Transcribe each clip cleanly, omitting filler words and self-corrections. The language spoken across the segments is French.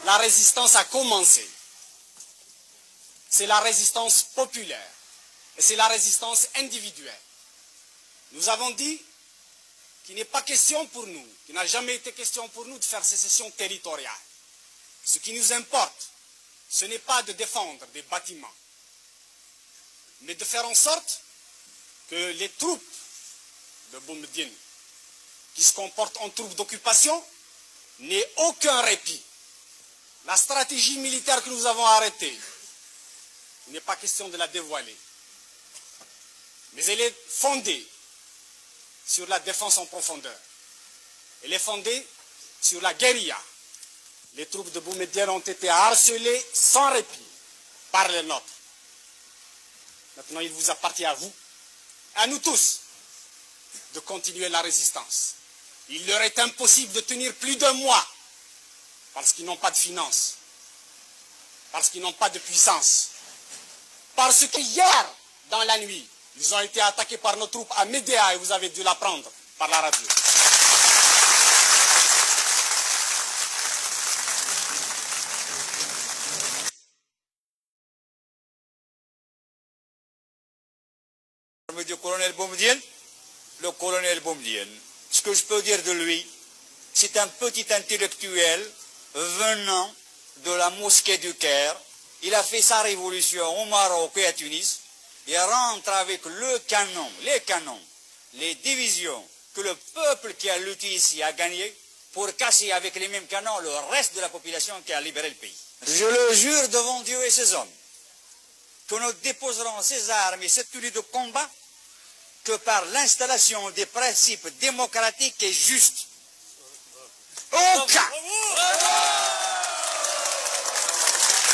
la résistance a commencé. C'est la résistance populaire et c'est la résistance individuelle. Nous avons dit qu'il n'est pas question pour nous, qu'il n'a jamais été question pour nous de faire sécession territoriale. Ce qui nous importe, ce n'est pas de défendre des bâtiments, mais de faire en sorte que les troupes de Boumediene, qui se comportent en troupes d'occupation, n'aient aucun répit. La stratégie militaire que nous avons arrêtée, il n'est pas question de la dévoiler, mais elle est fondée sur la défense en profondeur. Elle est fondée sur la guérilla. Les troupes de Boumediene ont été harcelées sans répit par les nôtres. Maintenant, il vous appartient à vous, à nous tous, de continuer la résistance. Il leur est impossible de tenir plus d'un mois parce qu'ils n'ont pas de finances, parce qu'ils n'ont pas de puissance, parce que hier, dans la nuit, ils ont été attaqués par nos troupes à Médéa et vous avez dû l'apprendre par la radio. Du colonel Boumediene, le colonel Boumediene, ce que je peux dire de lui, c'est un petit intellectuel venant de la mosquée du Caire. Il a fait sa révolution au Maroc et à Tunis. Il rentre avec le canon, les canons, les divisions que le peuple qui a lutté ici a gagné pour casser avec les mêmes canons le reste de la population qui a libéré le pays. Je le jure devant Dieu et ses hommes que nous déposerons ces armes et cette tenue de combat que par l'installation des principes démocratiques et justes. Au cas.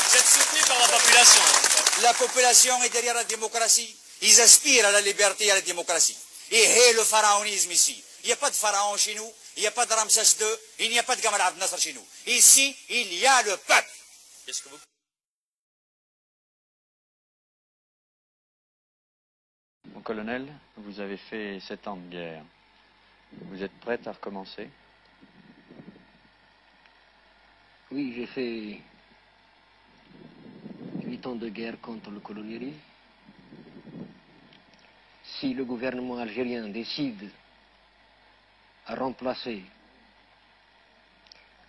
Vous êtes soutenu par la population. La population est derrière la démocratie. Ils aspirent à la liberté et à la démocratie. Et le pharaonisme ici. Il n'y a pas de pharaon chez nous. Il n'y a pas de Ramsès II. Il n'y a pas de Gamal Abdel Nasser chez nous. Ici, il y a le peuple. Qu'est-ce que vous... Mon colonel, vous avez fait 7 ans de guerre. Vous êtes prête à recommencer? Oui, j'ai fait 8 ans de guerre contre le colonialisme. Si le gouvernement algérien décide à remplacer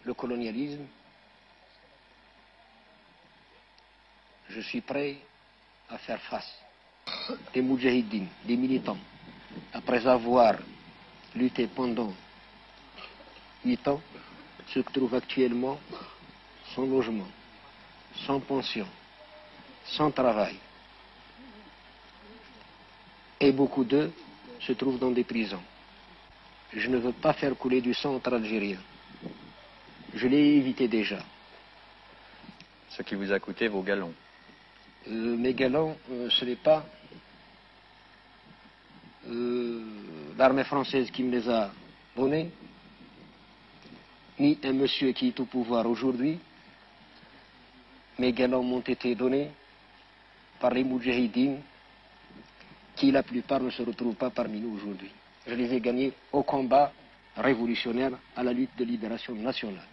le colonialisme, je suis prêt à faire face. Des moudjahidines, des militants, après avoir lutté pendant 8 ans, se trouvent actuellement sans logement, sans pension, sans travail. Et beaucoup d'eux se trouvent dans des prisons. Je ne veux pas faire couler du sang entre Algériens. Je l'ai évité déjà. Ce qui vous a coûté vos galons. Mes galons, ce n'est pas l'armée française qui me les a donnés, ni un monsieur qui est au pouvoir aujourd'hui. Mes galons m'ont été donnés par les moudjahidines, qui la plupart ne se retrouvent pas parmi nous aujourd'hui. Je les ai gagnés au combat révolutionnaire, à la lutte de libération nationale.